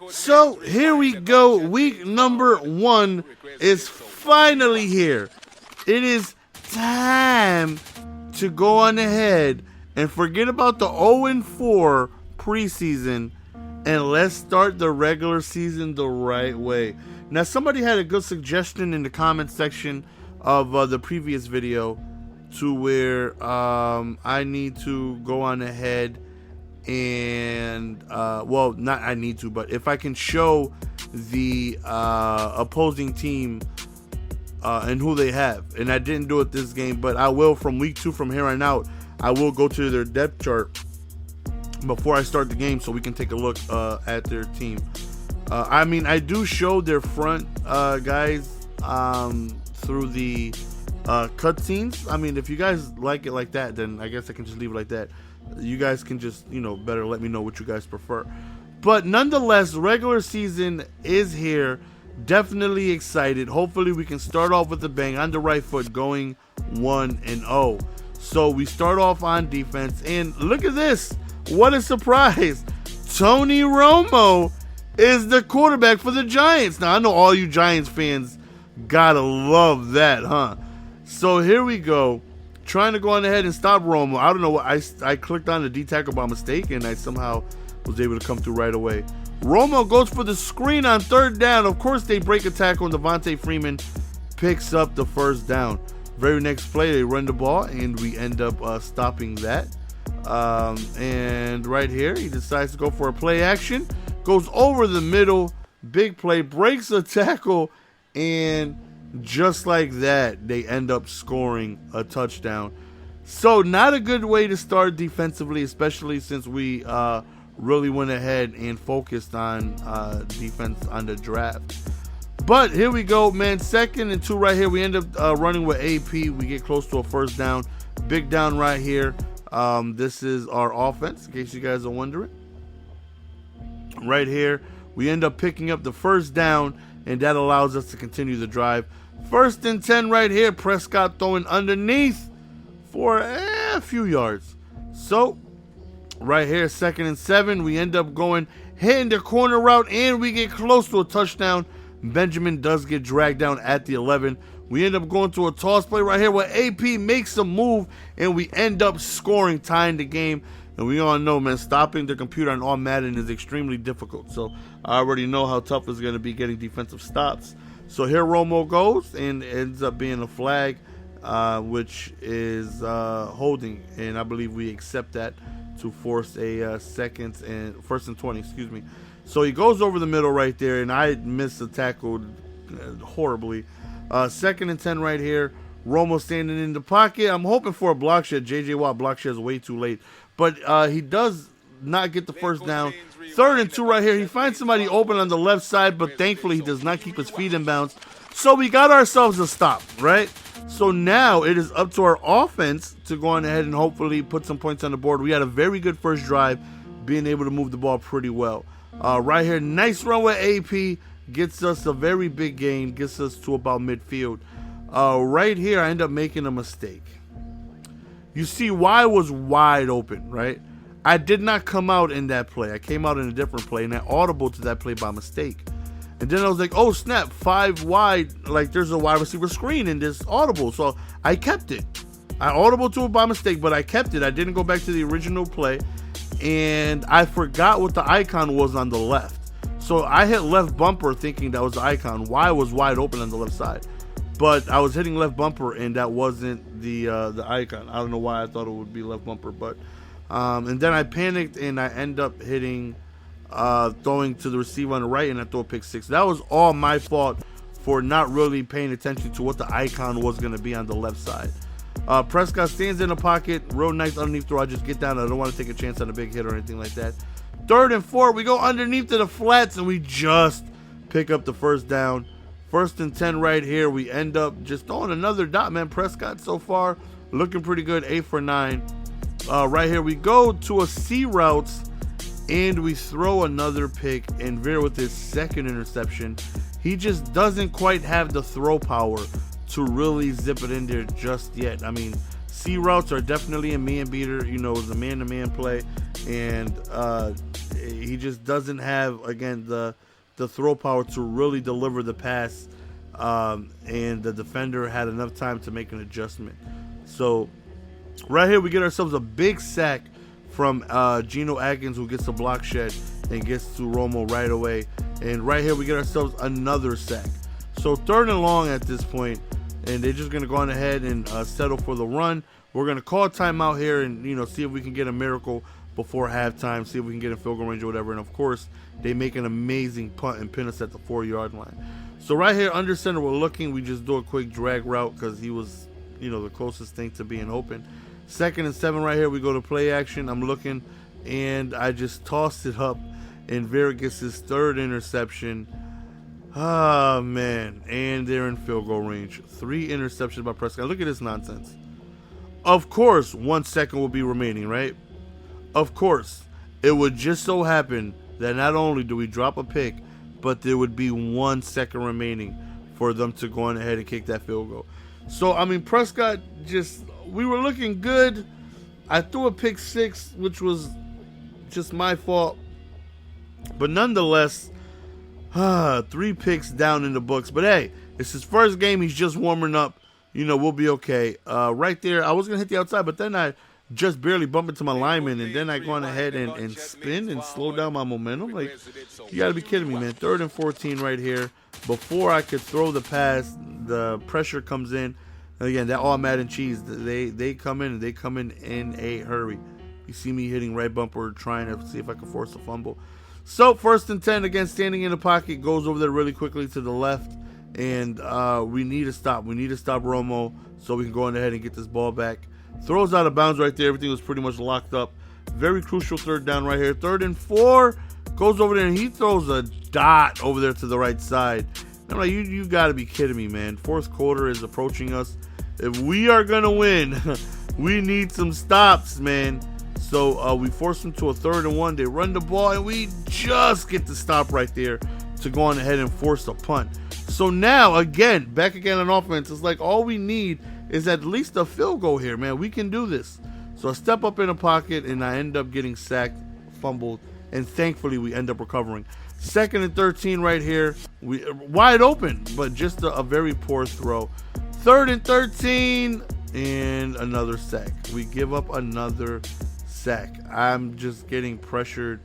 So here we go. Week number 1 is finally here. It is time to go on ahead and forget about the 0-4 preseason, and let's start the regular season the right way. Now, somebody had a good suggestion in the comment section of the previous video to where I need to go on ahead and well, not I need to, but if I can show the opposing team and who they have. And I didn't do it this game, but I will from week 2 from here on out. I will go to their depth chart before I start the game so we can take a look at their team. I mean, I do show their front guys through the cutscenes. I mean, if you guys like it like that, then I guess I can just leave it like that. You guys can just, better let me know what you guys prefer. But nonetheless, regular season is here. Definitely excited. Hopefully we can start off with a bang on the right foot, going 1-0. So we start off on defense, and look at this. What a surprise. Tony Romo is the quarterback for the Giants. Now, I know all you Giants fans gotta love that, huh? So here we go. Trying to go on ahead and stop Romo. I don't know what I clicked on the D tackle by mistake, and I somehow was able to come through right away. Romo goes for the screen on 3rd down. Of course, they break a tackle, and Devontae Freeman picks up the 1st down. Very next play, they run the ball, and we end up stopping that. And right here, he decides to go for a play action. Goes over the middle. Big play. Breaks a tackle, and just like that, they end up scoring a touchdown. So not a good way to start defensively, especially since we really went ahead and focused on defense on the draft. But here we go, man. 2nd and 2 right here. We end up running with AP. We get close to a 1st down. Big down right here. This is our offense, in case you guys are wondering. Right here, we end up picking up the 1st down, and that allows us to continue the drive. 1st and 10 right here. Prescott throwing underneath for a few yards. So right here, 2nd and 7. We end up hitting the corner route, and we get close to a touchdown. Benjamin does get dragged down at the 11. We end up going to a toss play right here where AP makes a move, and we end up scoring, tying the game. And we all know, man, stopping the computer on all Madden is extremely difficult. So I already know how tough it's going to be getting defensive stops. So here Romo goes, and ends up being a flag, which is holding. And I believe we accept that to force a 1st and 20, excuse me. So he goes over the middle right there, and I missed the tackle horribly. 2nd and 10 right here. Romo standing in the pocket. I'm hoping for a block shed. J.J. Watt block shed is way too late. But he does not get the 1st down. 3rd and 2 right here. He finds somebody open on the left side, but thankfully he does not keep his feet in bounds. So we got ourselves a stop, right? So now it is up to our offense to go on ahead and hopefully put some points on the board. We had a very good first drive, being able to move the ball pretty well. Right here, nice run with AP. Gets us a very big gain. Gets us to about midfield. Right here, I end up making a mistake. You see, Y was wide open, right? I did not come out in that play. I came out in a different play, and I audible to that play by mistake. And then I was like, oh, snap, 5 wide. Like, there's a wide receiver screen in this audible. So I kept it. I audible to it by mistake, but I kept it. I didn't go back to the original play. And I forgot what the icon was on the left. So I hit left bumper thinking that was the icon. Y was wide open on the left side. But I was hitting left bumper, and that wasn't the icon. I don't know why I thought it would be left bumper. But and then I panicked, and I end up hitting, throwing to the receiver on the right, and I throw a pick 6. That was all my fault for not really paying attention to what the icon was going to be on the left side. Prescott stands in the pocket. Real nice underneath throw. I just get down. I don't want to take a chance on a big hit or anything like that. 3rd and 4. We go underneath to the flats, and we just pick up the 1st down. 1st and 10 right here. We end up just throwing another dot, man. Prescott so far looking pretty good. 8 for 9. Right here we go to a C routes, and we throw another pick. And Veer with his 2nd interception. He just doesn't quite have the throw power to really zip it in there just yet. I mean, C routes are definitely a man beater. You know, it's a man-to-man play. and he just doesn't have, again, the throw power to really deliver the pass, and the defender had enough time to make an adjustment. So right here we get ourselves a big sack from Geno Atkins, who gets a block shed and gets to Romo right away. And right here we get ourselves another sack. So 3rd and long at this point, and they're just going to go on ahead and settle for the run. We're going to call a timeout here and, see if we can get a miracle before halftime, see if we can get a field goal range or whatever. And of course, they make an amazing punt and pin us at the 4-yard line. So right here under center, we're looking. We just do a quick drag route because he was, the closest thing to being open. 2nd and 7 right here, we go to play action. I'm looking, and I just tossed it up, and Vera gets his 3rd interception. Oh, man. And they're in field goal range. 3 interceptions by Prescott. Look at this nonsense. Of course, 1 second will be remaining, right? Of course. It would just so happen that not only do we drop a pick, but there would be 1 second remaining for them to go on ahead and kick that field goal. So, Prescott we were looking good. I threw a pick 6, which was just my fault. But nonetheless, 3 picks down in the books. But hey, it's his first game. He's just warming up. We'll be okay. Right there, I was going to hit the outside, but then I just barely bumped into my lineman, and then I go on ahead and spin and slow down my momentum. Like, you got to be kidding me, man. 3rd and 14 right here. Before I could throw the pass, the pressure comes in. And again, that all Madden cheese, they come in, and they come in a hurry. You see me hitting right bumper, trying to see if I can force a fumble. So 1st and 10, again, standing in the pocket, goes over there really quickly to the left, and we need to stop. We need to stop Romo so we can go on ahead and get this ball back. Throws out of bounds right there. Everything was pretty much locked up. Very crucial 3rd down right here. 3rd and 4, goes over there, and he throws a dot over there to the right side. And I'm like, you got to be kidding me, man. 4th quarter is approaching us. If we are going to win, we need some stops, man. So we force them to a 3rd and 1. They run the ball, and we just get the stop right there to go on ahead and force a punt. So now, again, back again on offense, it's like all we need is at least a field goal here, man. We can do this. So I step up in the pocket, and I end up getting sacked, fumbled, and thankfully we end up recovering. 2nd and 13 right here. We wide open, but just a very poor throw. 3rd and 13, and another sack. We give up another sack. I'm just getting pressured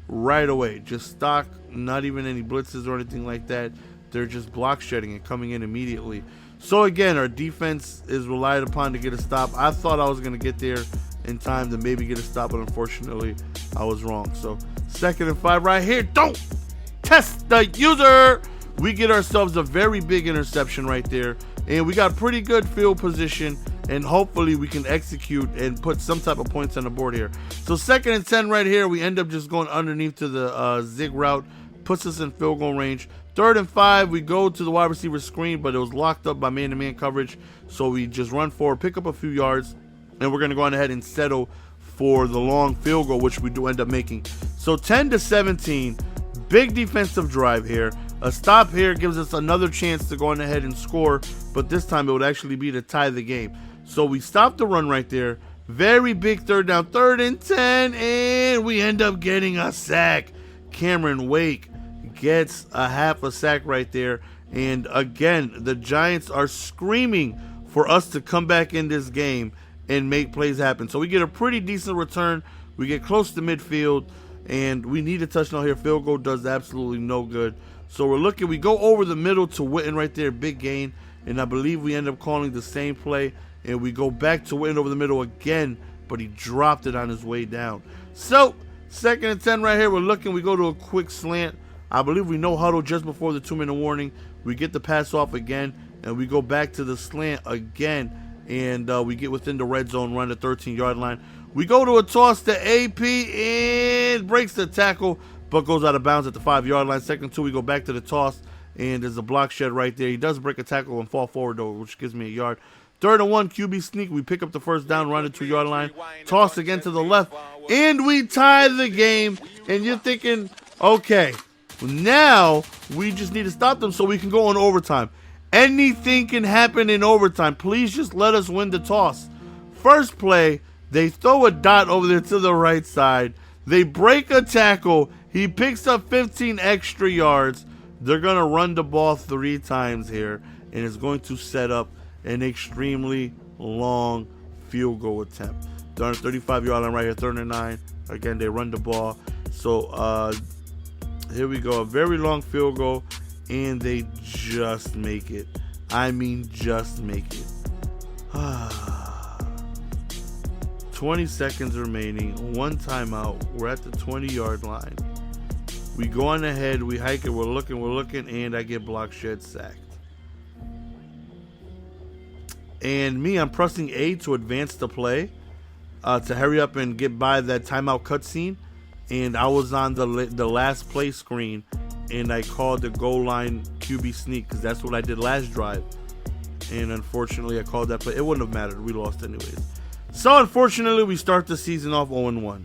right away. Just stock, not even any blitzes or anything like that. They're just block shedding and coming in immediately. So again, our defense is relied upon to get a stop. I thought I was going to get there in time to maybe get a stop, but unfortunately, I was wrong. So 2nd and 5 right here. Don't test the user. We get ourselves a very big interception right there, and we got pretty good field position, and hopefully we can execute and put some type of points on the board here. So 2nd and 10 right here. We end up just going underneath to the zig route, puts us in field goal range. 3rd and 5, we go to the wide receiver screen, but it was locked up by man-to-man coverage, so we just run forward, pick up a few yards, and we're going to go on ahead and settle for the long field goal, which we do end up making. So 10-17, big defensive drive here. A stop here gives us another chance to go on ahead and score, but this time it would actually be to tie the game. So we stop the run right there. Very big 3rd down, 3rd and 10, and we end up getting a sack. Cameron Wake gets a half a sack right there. And again, the Giants are screaming for us to come back in this game and make plays happen. So we get a pretty decent return. We get close to midfield, and we need a touchdown here. Field goal does absolutely no good. So we're looking. We go over the middle to Witten right there, big gain. And I believe we end up calling the same play. And we go back to Witten over the middle again, but he dropped it on his way down. So 2nd and 10 right here. We're looking. We go to a quick slant. I believe we no huddle just before the 2-minute warning. We get the pass off again, and we go back to the slant again, and we get within the red zone, run the 13-yard line. We go to a toss to AP, and breaks the tackle, but goes out of bounds at the 5-yard line. 2nd and 2, we go back to the toss, and there's a block shed right there. He does break a tackle and fall forward, though, which gives me a yard. 3rd and 1, QB sneak. We pick up the 1st down, run the 2-yard line, toss again to the left, and we tie the game. And you're thinking, okay, now we just need to stop them so we can go on overtime. Anything can happen in overtime. Please just let us win the toss. First play, they throw a dot over there to the right side. They break a tackle. He picks up 15 extra yards. They're going to run the ball 3 times here, and it's going to set up an extremely long field goal attempt. They're on a 35-yard line right here, 3rd and 9. Again, they run the ball. So here we go, a very long field goal, and they just make it. I mean, just make it. 20 seconds remaining, 1 timeout. We're at the 20-yard line. We go on ahead, we hike it, we're looking, and I get block shed sacked. And me, I'm pressing A to advance the play, to hurry up and get by that timeout cutscene. And I was on the last play screen, and I called the goal line QB sneak because that's what I did last drive. And unfortunately, I called that play. It wouldn't have mattered. We lost anyways. So unfortunately, we start the season off 0-1.